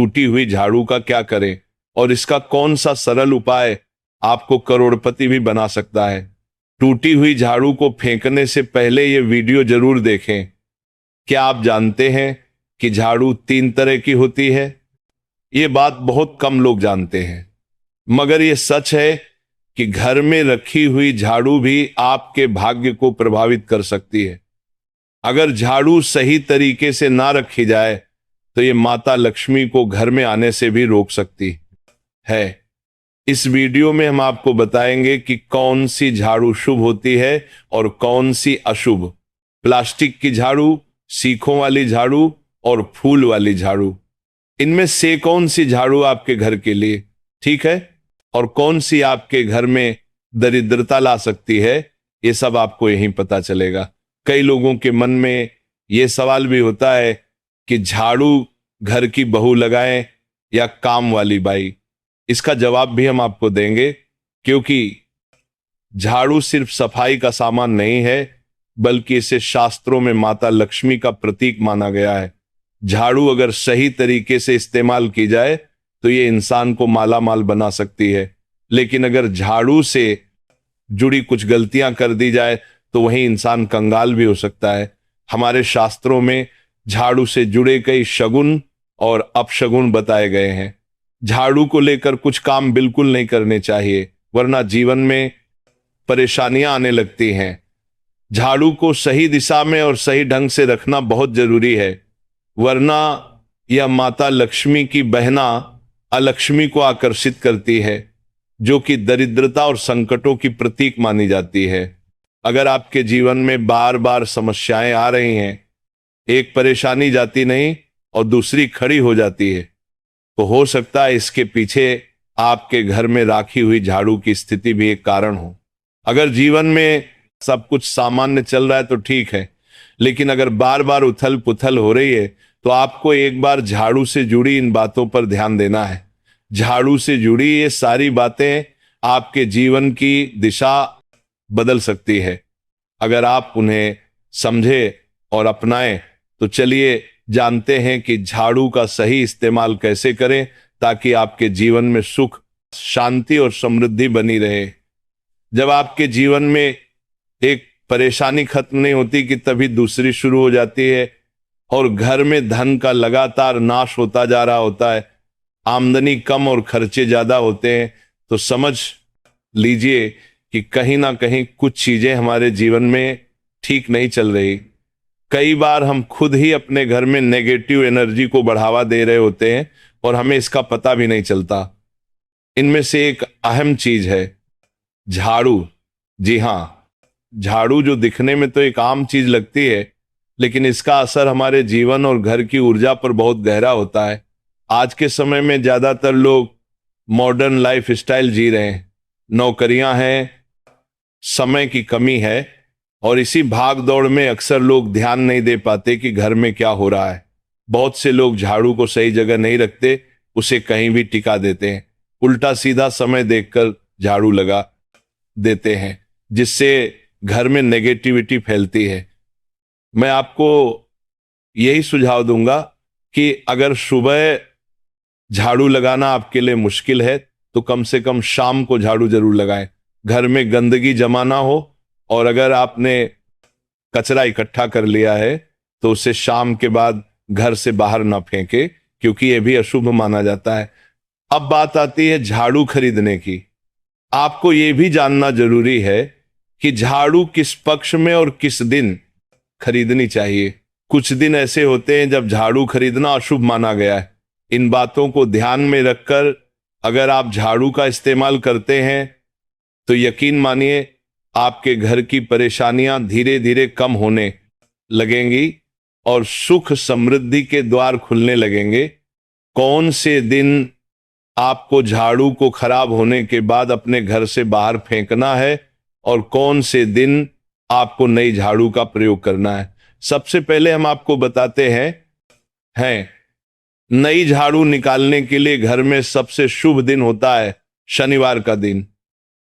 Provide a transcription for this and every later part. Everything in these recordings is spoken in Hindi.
टूटी हुई झाड़ू का क्या करें और इसका कौन सा सरल उपाय आपको करोड़पति भी बना सकता है। टूटी हुई झाड़ू को फेंकने से पहले यह वीडियो जरूर देखें। क्या आप जानते हैं कि झाड़ू 3 तरह की होती है? ये बात बहुत कम लोग जानते हैं, मगर यह सच है कि घर में रखी हुई झाड़ू भी आपके भाग्य को प्रभावित कर सकती है। अगर झाड़ू सही तरीके से ना रखी जाए तो ये माता लक्ष्मी को घर में आने से भी रोक सकती है। इस वीडियो में हम आपको बताएंगे कि कौन सी झाड़ू शुभ होती है और कौन सी अशुभ। प्लास्टिक की झाड़ू, सीखों वाली झाड़ू और फूल वाली झाड़ू, इनमें से कौन सी झाड़ू आपके घर के लिए ठीक है और कौन सी आपके घर में दरिद्रता ला सकती है, ये सब आपको यहीं पता चलेगा। कई लोगों के मन में यह सवाल भी होता है कि झाड़ू घर की बहू लगाएं या काम वाली बाई। इसका जवाब भी हम आपको देंगे, क्योंकि झाड़ू सिर्फ सफाई का सामान नहीं है, बल्कि इसे शास्त्रों में माता लक्ष्मी का प्रतीक माना गया है। झाड़ू अगर सही तरीके से इस्तेमाल की जाए तो ये इंसान को माला माल बना सकती है, लेकिन अगर झाड़ू से जुड़ी कुछ गलतियां कर दी जाए तो वही इंसान कंगाल भी हो सकता है। हमारे शास्त्रों में झाड़ू से जुड़े कई शगुन और अपशगुन बताए गए हैं। झाड़ू को लेकर कुछ काम बिल्कुल नहीं करने चाहिए, वरना जीवन में परेशानियां आने लगती हैं। झाड़ू को सही दिशा में और सही ढंग से रखना बहुत जरूरी है, वरना यह माता लक्ष्मी की बहना अलक्ष्मी को आकर्षित करती है, जो कि दरिद्रता और संकटों की प्रतीक मानी जाती है। अगर आपके जीवन में बार बार समस्याएं आ रही हैं, एक परेशानी जाती नहीं और दूसरी खड़ी हो जाती है, तो हो सकता है इसके पीछे आपके घर में राखी हुई झाड़ू की स्थिति भी एक कारण हो। अगर जीवन में सब कुछ सामान्य चल रहा है तो ठीक है, लेकिन अगर बार बार उथल पुथल हो रही है तो आपको एक बार झाड़ू से जुड़ी इन बातों पर ध्यान देना है। झाड़ू से जुड़ी ये सारी बातें आपके जीवन की दिशा बदल सकती है। अगर आप उन्हें समझे और अपनाएं तो चलिए जानते हैं कि झाड़ू का सही इस्तेमाल कैसे करें ताकि आपके जीवन में सुख, शांति और समृद्धि बनी रहे। जब आपके जीवन में एक परेशानी खत्म नहीं होती कि तभी दूसरी शुरू हो जाती है और घर में धन का लगातार नाश होता जा रहा होता है, आमदनी कम और खर्चे ज्यादा होते हैं, तो समझ लीजिए कि कहीं ना कहीं कुछ चीजें हमारे जीवन में ठीक नहीं चल रही। कई बार हम खुद ही अपने घर में नेगेटिव एनर्जी को बढ़ावा दे रहे होते हैं और हमें इसका पता भी नहीं चलता। इनमें से एक अहम चीज है झाड़ू। जी हां, झाड़ू जो दिखने में तो एक आम चीज लगती है, लेकिन इसका असर हमारे जीवन और घर की ऊर्जा पर बहुत गहरा होता है। आज के समय में ज्यादातर लोग मॉडर्न लाइफ स्टाइल जी रहे हैं, नौकरियां हैं, समय की कमी है और इसी भाग दौड़ में अक्सर लोग ध्यान नहीं दे पाते कि घर में क्या हो रहा है। बहुत से लोग झाड़ू को सही जगह नहीं रखते, उसे कहीं भी टिका देते हैं, उल्टा सीधा समय देखकर झाड़ू लगा देते हैं, जिससे घर में नेगेटिविटी फैलती है। मैं आपको यही सुझाव दूंगा कि अगर सुबह झाड़ू लगाना आपके लिए मुश्किल है तो कम से कम शाम को झाड़ू जरूर लगाएं, घर में गंदगी जमा ना हो। और अगर आपने कचरा इकट्ठा कर लिया है तो उसे शाम के बाद घर से बाहर ना फेंके, क्योंकि यह भी अशुभ माना जाता है। अब बात आती है झाड़ू खरीदने की। आपको यह भी जानना जरूरी है कि झाड़ू किस पक्ष में और किस दिन खरीदनी चाहिए। कुछ दिन ऐसे होते हैं जब झाड़ू खरीदना अशुभ माना गया है। इन बातों को ध्यान में रखकर अगर आप झाड़ू का इस्तेमाल करते हैं तो यकीन मानिए आपके घर की परेशानियां धीरे धीरे कम होने लगेंगी और सुख समृद्धि के द्वार खुलने लगेंगे। कौन से दिन आपको झाड़ू को खराब होने के बाद अपने घर से बाहर फेंकना है और कौन से दिन आपको नई झाड़ू का प्रयोग करना है, सबसे पहले हम आपको बताते हैं नई झाड़ू निकालने के लिए घर में सबसे शुभ दिन होता है शनिवार का दिन।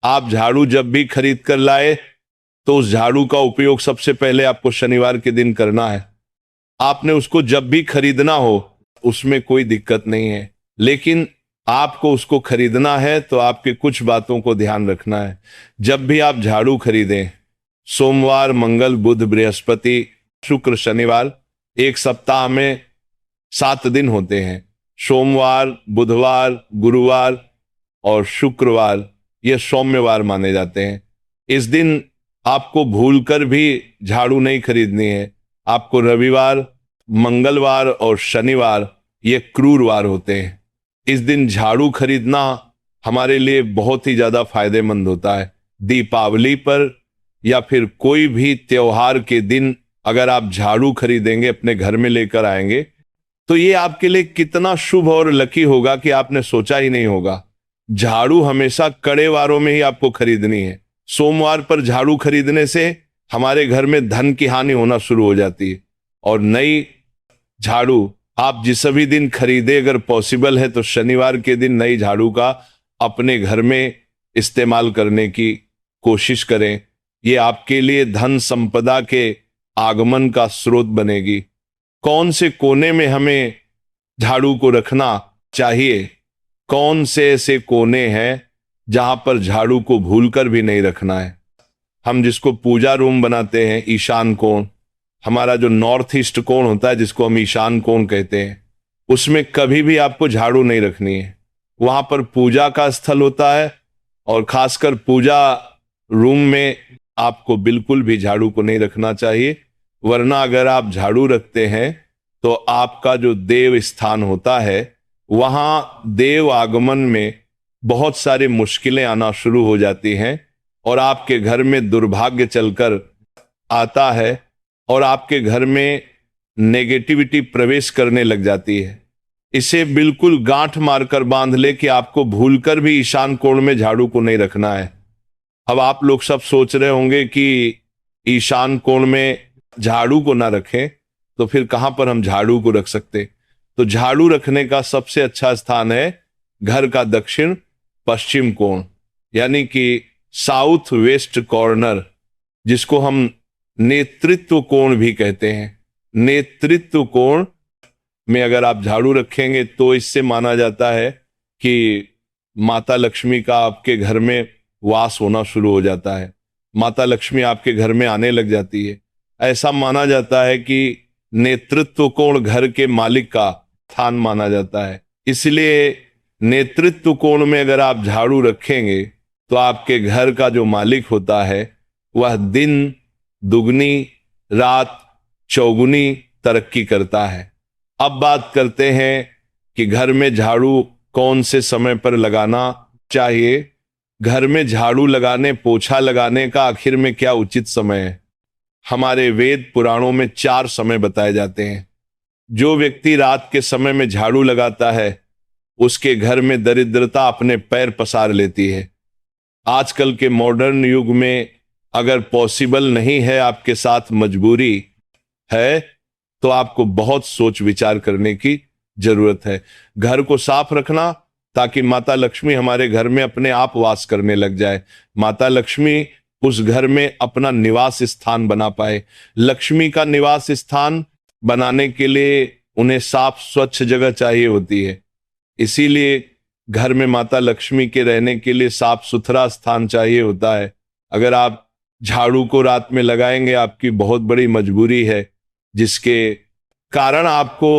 आप झाड़ू जब भी खरीद कर लाए तो उस झाड़ू का उपयोग सबसे पहले आपको शनिवार के दिन करना है। आपने उसको जब भी खरीदना हो उसमें कोई दिक्कत नहीं है। लेकिन आपको उसको खरीदना है तो आपके कुछ बातों को ध्यान रखना है। जब भी आप झाड़ू खरीदें, सोमवार, मंगल, बुध, बृहस्पति, शुक्र, शनिवार, एक सप्ताह में 7 दिन होते हैं। सोमवार, बुधवार, गुरुवार और शुक्रवार ये सौम्यवार माने जाते हैं। इस दिन आपको भूलकर भी झाड़ू नहीं खरीदनी है। आपको रविवार, मंगलवार और शनिवार ये क्रूरवार होते हैं। इस दिन झाड़ू खरीदना हमारे लिए बहुत ही ज्यादा फायदेमंद होता है। दीपावली पर या फिर कोई भी त्योहार के दिन अगर आप झाड़ू खरीदेंगे, अपने घर में लेकर आएंगे, तो ये आपके लिए कितना शुभ और लकी होगा कि आपने सोचा ही नहीं होगा। झाड़ू हमेशा कड़े वारों में ही आपको खरीदनी है। सोमवार पर झाड़ू खरीदने से हमारे घर में धन की हानि होना शुरू हो जाती है। और नई झाड़ू आप जिस भी दिन खरीदे, अगर पॉसिबल है तो शनिवार के दिन नई झाड़ू का अपने घर में इस्तेमाल करने की कोशिश करें। ये आपके लिए धन संपदा के आगमन का स्रोत बनेगी। कौन से कोने में हमें झाड़ू को रखना चाहिए, कौन से ऐसे कोने हैं जहां पर झाड़ू को भूलकर भी नहीं रखना है। हम जिसको पूजा रूम बनाते हैं, ईशान कोण, हमारा जो नॉर्थ ईस्ट कोण होता है जिसको हम ईशान कोण कहते हैं, उसमें कभी भी आपको झाड़ू नहीं रखनी है। वहां पर पूजा का स्थल होता है और खासकर पूजा रूम में आपको बिल्कुल भी झाड़ू को नहीं रखना चाहिए। वरना अगर आप झाड़ू रखते हैं तो आपका जो देव स्थान होता है वहां देव आगमन में बहुत सारी मुश्किलें आना शुरू हो जाती हैं और आपके घर में दुर्भाग्य चलकर आता है और आपके घर में नेगेटिविटी प्रवेश करने लग जाती है। इसे बिल्कुल गांठ मारकर बांध ले कि आपको भूलकर भी ईशान कोण में झाड़ू को नहीं रखना है। अब आप लोग सब सोच रहे होंगे कि ईशान कोण में झाड़ू को ना रखें तो फिर कहां पर हम झाड़ू को रख सकते। तो झाड़ू रखने का सबसे अच्छा स्थान है घर का दक्षिण पश्चिम कोण, यानी कि साउथ वेस्ट कॉर्नर, जिसको हम नेतृत्व कोण भी कहते हैं। नेतृत्व कोण में अगर आप झाड़ू रखेंगे तो इससे माना जाता है कि माता लक्ष्मी का आपके घर में वास होना शुरू हो जाता है। माता लक्ष्मी आपके घर में आने लग जाती है। ऐसा माना जाता है कि नेतृत्व कोण घर के मालिक का स्थान माना जाता है। इसलिए नेतृत्व कोण में अगर आप झाड़ू रखेंगे तो आपके घर का जो मालिक होता है वह दिन दुगनी रात चौगुनी तरक्की करता है। अब बात करते हैं कि घर में झाड़ू कौन से समय पर लगाना चाहिए। घर में झाड़ू लगाने, पोछा लगाने का आखिर में क्या उचित समय है। हमारे वेद पुराणों में 4 समय बताए जाते हैं। जो व्यक्ति रात के समय में झाड़ू लगाता है उसके घर में दरिद्रता अपने पैर पसार लेती है। आजकल के मॉडर्न युग में अगर पॉसिबल नहीं है, आपके साथ मजबूरी है, तो आपको बहुत सोच विचार करने की जरूरत है। घर को साफ रखना ताकि माता लक्ष्मी हमारे घर में अपने आप वास करने लग जाए। माता लक्ष्मी उस घर में अपना निवास स्थान बना पाए। लक्ष्मी का निवास स्थान बनाने के लिए उन्हें साफ स्वच्छ जगह चाहिए होती है। इसीलिए घर में माता लक्ष्मी के रहने के लिए साफ सुथरा स्थान चाहिए होता है। अगर आप झाड़ू को रात में लगाएंगे, आपकी बहुत बड़ी मजबूरी है जिसके कारण आपको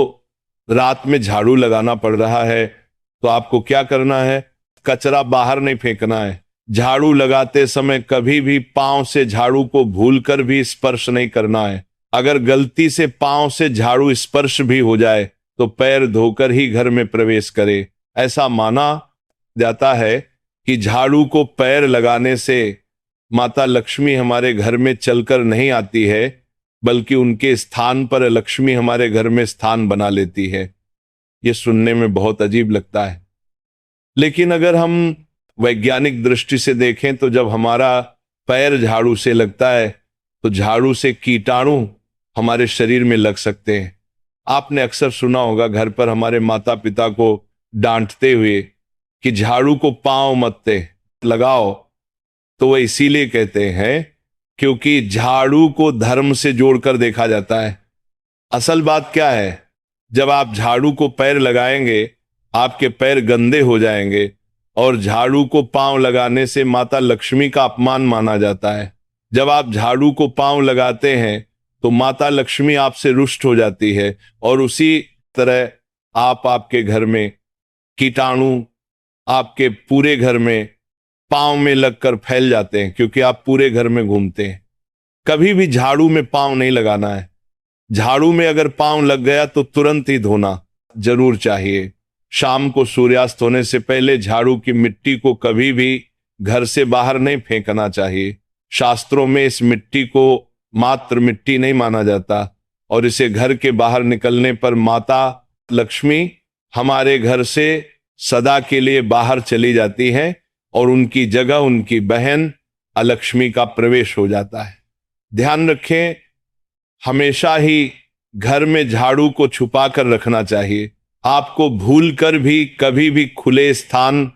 रात में झाड़ू लगाना पड़ रहा है, तो आपको क्या करना है, कचरा बाहर नहीं फेंकना है। झाड़ू लगाते समय कभी भी पांव से झाड़ू को भूलकर भी स्पर्श नहीं करना है। अगर गलती से पांव से झाड़ू स्पर्श भी हो जाए तो पैर धोकर ही घर में प्रवेश करे। ऐसा माना जाता है कि झाड़ू को पैर लगाने से माता लक्ष्मी हमारे घर में चलकर नहीं आती है, बल्कि उनके स्थान पर लक्ष्मी हमारे घर में स्थान बना लेती है। यह सुनने में बहुत अजीब लगता है, लेकिन अगर हम वैज्ञानिक दृष्टि से देखें तो जब हमारा पैर झाड़ू से लगता है तो झाड़ू से कीटाणु हमारे शरीर में लग सकते हैं। आपने अक्सर सुना होगा घर पर हमारे माता पिता को डांटते हुए कि झाड़ू को पांव मत लगाओ, तो वह इसीलिए कहते हैं क्योंकि झाड़ू को धर्म से जोड़कर देखा जाता है। असल बात क्या है, जब आप झाड़ू को पैर लगाएंगे, आपके पैर गंदे हो जाएंगे, और झाड़ू को पांव लगाने से माता लक्ष्मी का अपमान माना जाता है। जब आप झाड़ू को पांव लगाते हैं तो माता लक्ष्मी आपसे रुष्ट हो जाती है, और उसी तरह आपके घर में कीटाणु आपके पूरे घर में पांव में लगकर फैल जाते हैं, क्योंकि आप पूरे घर में घूमते हैं। कभी भी झाड़ू में पांव नहीं लगाना है। झाड़ू में अगर पांव लग गया तो तुरंत ही धोना जरूर चाहिए। शाम को सूर्यास्त होने से पहले झाड़ू की मिट्टी को कभी भी घर से बाहर नहीं फेंकना चाहिए। शास्त्रों में इस मिट्टी को मात्र मिट्टी नहीं माना जाता, और इसे घर के बाहर निकलने पर माता लक्ष्मी हमारे घर से सदा के लिए बाहर चली जाती है, और उनकी जगह उनकी बहन अलक्ष्मी का प्रवेश हो जाता है। ध्यान रखें, हमेशा ही घर में झाड़ू को छुपा कर रखना चाहिए। आपको भूलकर भी कभी भी खुले स्थान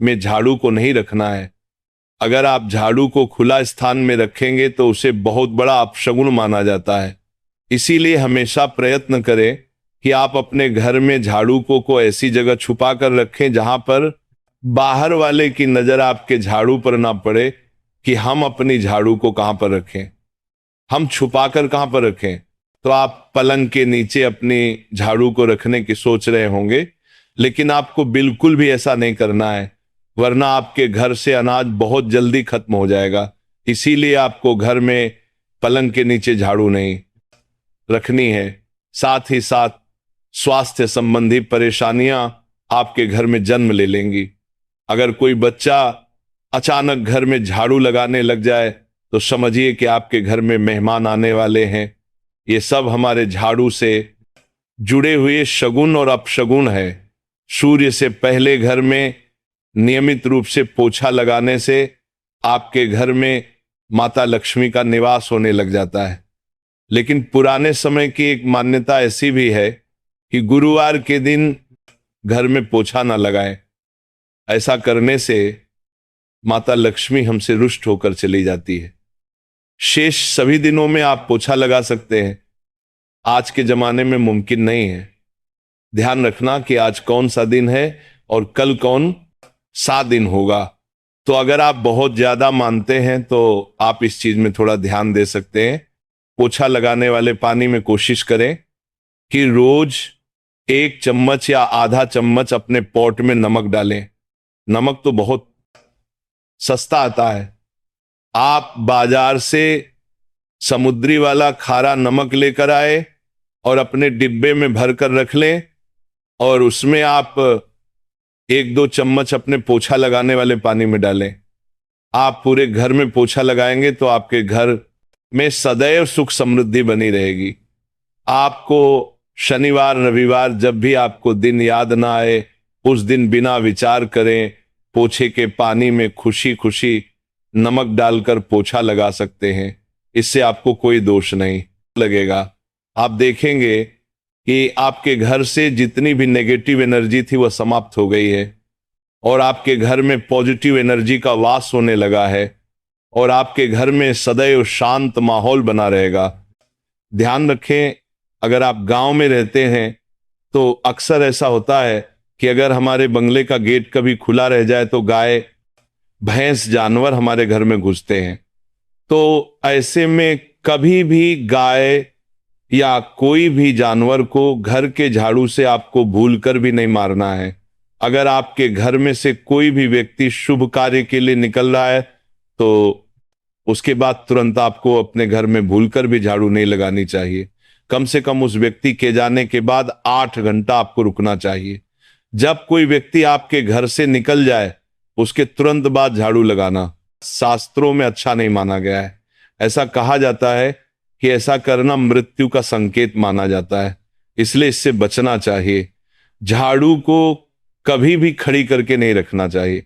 में झाड़ू को नहीं रखना है। अगर आप झाड़ू को खुला स्थान में रखेंगे तो उसे बहुत बड़ा अपशगुन माना जाता है। इसीलिए हमेशा प्रयत्न करें कि आप अपने घर में झाड़ू को ऐसी जगह छुपा कर रखें जहां पर बाहर वाले की नजर आपके झाड़ू पर ना पड़े कि हम अपनी झाड़ू को कहां पर रखें, हम छुपा कर कहां पर रखें। तो आप पलंग के नीचे अपनी झाड़ू को रखने की सोच रहे होंगे, लेकिन आपको बिल्कुल भी ऐसा नहीं करना है, वरना आपके घर से अनाज बहुत जल्दी खत्म हो जाएगा। इसीलिए आपको घर में पलंग के नीचे झाड़ू नहीं रखनी है। साथ ही साथ स्वास्थ्य संबंधी परेशानियां आपके घर में जन्म ले लेंगी। अगर कोई बच्चा अचानक घर में झाड़ू लगाने लग जाए तो समझिए कि आपके घर में मेहमान आने वाले हैं। ये सब हमारे झाड़ू से जुड़े हुए शगुन और अपशगुन है। सूर्य से पहले घर में नियमित रूप से पोछा लगाने से आपके घर में माता लक्ष्मी का निवास होने लग जाता है। लेकिन पुराने समय की एक मान्यता ऐसी भी है कि गुरुवार के दिन घर में पोछा ना लगाएं। ऐसा करने से माता लक्ष्मी हमसे रुष्ट होकर चली जाती है। शेष सभी दिनों में आप पोछा लगा सकते हैं, आज के जमाने में मुमकिन नहीं है। ध्यान रखना कि आज कौन सा दिन है और कल कौन सा दिन होगा। तो अगर आप बहुत ज्यादा मानते हैं तो आप इस चीज में थोड़ा ध्यान दे सकते हैं। पोछा लगाने वाले पानी में कोशिश करें कि रोज 1 चम्मच या आधा चम्मच अपने पॉट में नमक डालें। नमक तो बहुत सस्ता आता है। आप बाजार से समुद्री वाला खारा नमक लेकर आए और अपने डिब्बे में भरकर रख लें, और उसमें आप 1-2 चम्मच अपने पोछा लगाने वाले पानी में डालें। आप पूरे घर में पोछा लगाएंगे तो आपके घर में सदैव सुख समृद्धि बनी रहेगी। आपको शनिवार रविवार जब भी आपको दिन याद ना आए, उस दिन बिना विचार करें पोछे के पानी में खुशी खुशी नमक डालकर पोछा लगा सकते हैं। इससे आपको कोई दोष नहीं लगेगा। आप देखेंगे कि आपके घर से जितनी भी नेगेटिव एनर्जी थी वह समाप्त हो गई है, और आपके घर में पॉजिटिव एनर्जी का वास होने लगा है, और आपके घर में सदैव शांत माहौल बना रहेगा। ध्यान रखें, अगर आप गांव में रहते हैं तो अक्सर ऐसा होता है कि अगर हमारे बंगले का गेट कभी खुला रह जाए तो गाय भैंस जानवर हमारे घर में घुसते हैं। तो ऐसे में कभी भी गाय या कोई भी जानवर को घर के झाड़ू से आपको भूलकर भी नहीं मारना है। अगर आपके घर में से कोई भी व्यक्ति शुभ कार्य के लिए निकल रहा है तो उसके बाद तुरंत आपको अपने घर में भूलकर भी झाड़ू नहीं लगानी चाहिए। कम से कम उस व्यक्ति के जाने के बाद 8 घंटा आपको रुकना चाहिए। जब कोई व्यक्ति आपके घर से निकल जाए उसके तुरंत बाद झाड़ू लगाना शास्त्रों में अच्छा नहीं माना गया है। ऐसा कहा जाता है कि ऐसा करना मृत्यु का संकेत माना जाता है, इसलिए इससे बचना चाहिए। झाड़ू को कभी भी खड़ी करके नहीं रखना चाहिए।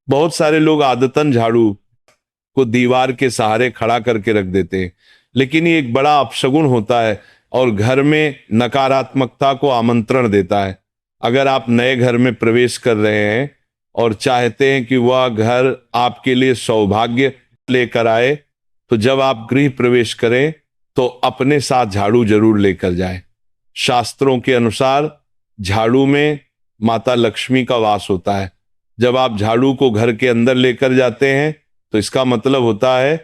बहुत सारे लोग आदतन झाड़ू को दीवार के सहारे खड़ा करके रख देते हैं, लेकिन ये एक बड़ा अपशगुन होता है और घर में नकारात्मकता को आमंत्रण देता है। अगर आप नए घर में प्रवेश कर रहे हैं और चाहते हैं कि वह घर आपके लिए सौभाग्य लेकर आए, तो जब आप गृह प्रवेश करें तो अपने साथ झाड़ू जरूर लेकर जाएं। शास्त्रों के अनुसार झाड़ू में माता लक्ष्मी का वास होता है। जब आप झाड़ू को घर के अंदर लेकर जाते हैं तो इसका मतलब होता है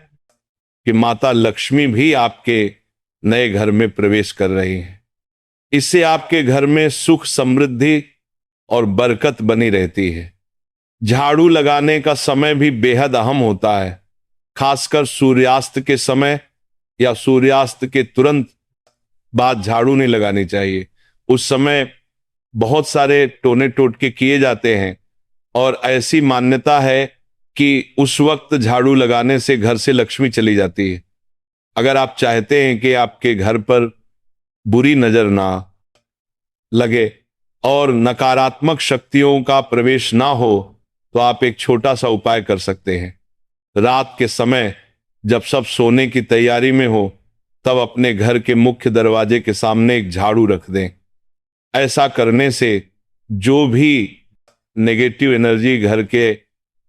कि माता लक्ष्मी भी आपके नए घर में प्रवेश कर रही हैं। इससे आपके घर में सुख, समृद्धि और बरकत बनी रहती है। झाड़ू लगाने का समय भी बेहद अहम होता है। खासकर सूर्यास्त के समय या सूर्यास्त के तुरंत बाद झाड़ू नहीं लगानी चाहिए। उस समय बहुत सारे टोने टोटके किए जाते हैं और ऐसी मान्यता है कि उस वक्त झाड़ू लगाने से घर से लक्ष्मी चली जाती है। अगर आप चाहते हैं कि आपके घर पर बुरी नजर ना लगे और नकारात्मक शक्तियों का प्रवेश ना हो तो आप एक छोटा सा उपाय कर सकते हैं। रात के समय जब सब सोने की तैयारी में हो तब अपने घर के मुख्य दरवाजे के सामने एक झाड़ू रख दें। ऐसा करने से जो भी नेगेटिव एनर्जी घर के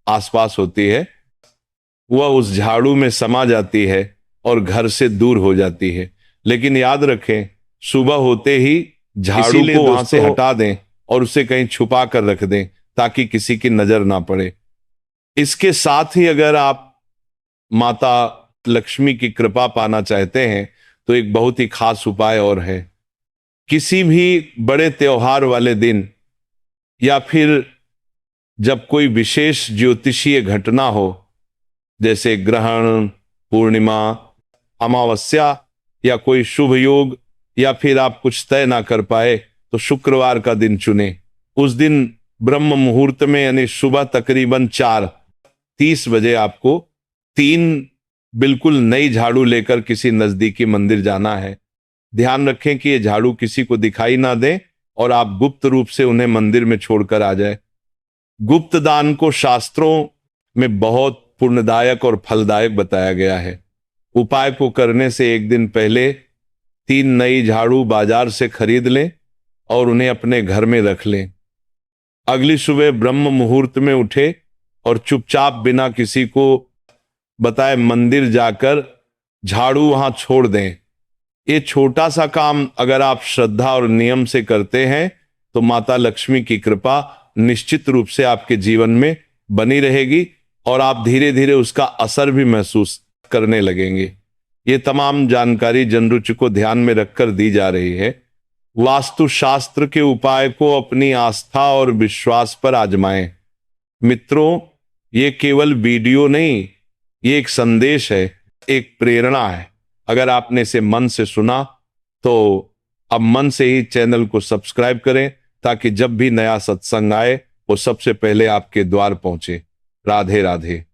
आसपास होती है वह उस झाड़ू में समा जाती है और घर से दूर हो जाती है। लेकिन याद रखें, सुबह होते ही झाड़ू को वहां से हटा दें और उसे कहीं छुपा कर रख दें ताकि किसी की नजर ना पड़े। इसके साथ ही अगर आप माता लक्ष्मी की कृपा पाना चाहते हैं तो एक बहुत ही खास उपाय और है। किसी भी बड़े त्योहार वाले दिन या फिर जब कोई विशेष ज्योतिषीय घटना हो, जैसे ग्रहण, पूर्णिमा, अमावस्या या कोई शुभ योग, या फिर आप कुछ तय ना कर पाए तो शुक्रवार का दिन चुने। उस दिन ब्रह्म मुहूर्त में यानी सुबह तकरीबन 4:30 बजे आपको 3 बिल्कुल नई झाड़ू लेकर किसी नजदीकी मंदिर जाना है। ध्यान रखें कि ये झाड़ू किसी को दिखाई ना दे और आप गुप्त रूप से उन्हें मंदिर में छोड़कर आ जाए। गुप्त दान को शास्त्रों में बहुत पुण्यदायक और फलदायक बताया गया है। उपाय को करने से एक दिन पहले 3 नई झाड़ू बाजार से खरीद लें और उन्हें अपने घर में रख लें। अगली सुबह ब्रह्म मुहूर्त में उठे और चुपचाप बिना किसी को बताए मंदिर जाकर झाड़ू वहां छोड़ दें। ये छोटा सा काम अगर आप श्रद्धा और नियम से करते हैं तो माता लक्ष्मी की कृपा निश्चित रूप से आपके जीवन में बनी रहेगी और आप धीरे धीरे उसका असर भी महसूस करने लगेंगे। ये तमाम जानकारी जनरुचि को ध्यान में रखकर दी जा रही है। वास्तु शास्त्र के उपाय को अपनी आस्था और विश्वास पर आजमाएं। मित्रों, ये केवल वीडियो नहीं, ये एक संदेश है, एक प्रेरणा है। अगर आपने इसे मन से सुना तो अब मन से ही चैनल को सब्सक्राइब करें ताकि जब भी नया सत्संग आए वो सबसे पहले आपके द्वार पहुंचे। राधे राधे।